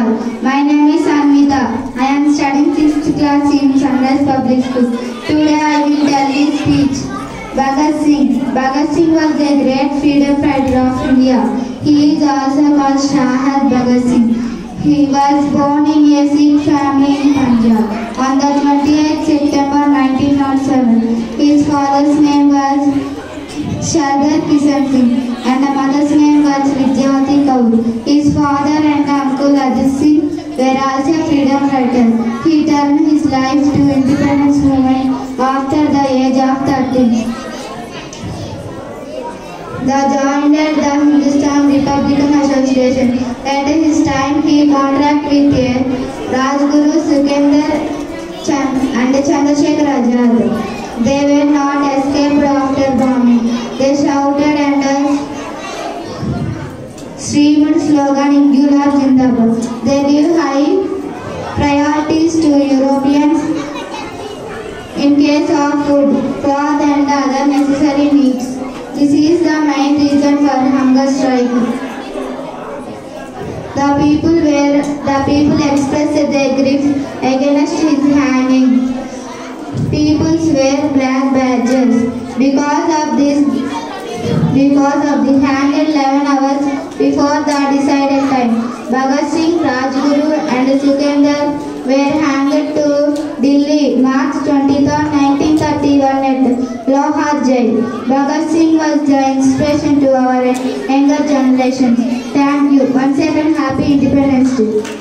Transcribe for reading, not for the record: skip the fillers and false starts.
all. My name is Anmita. I am studying 6th class in Sunrise Public School. Today I will tell this speech. Bhagat Singh. Bhagat Singh was a great freedom fighter of India. He is also called Shahid Bhagat Singh. He was born in a Sikh family in Punjab on the 28th September 1907. His father's name was Sardar Kishan Singh and the mother's name was Vidyavati Kaur. His father and uncle Ajit Singh were also freedom fighters. He turned his life to independence movement after the age of 13. He joined the Hindustan Republican Association. At his time, he contracted with Rajguru Sukendra and Chandrasekhar Azad. They were not escaped after bombing. They shouted and screamed slogan Ingulab Zindabad. They gave high priorities to Europeans in case of food, cloth and other necessary needs. This is the main reason for hunger strike. The people expressed their grief against his hanging. People wear black badges because of the hanged 11 hours before the decided time. Bhagat Singh, Rajguru and Sukendra were hanged to Delhi, March 23, 1931 at Lohar Jail. Bhagat Singh was the inspiration to our younger generation. Thank you. Once again, happy Independence Day.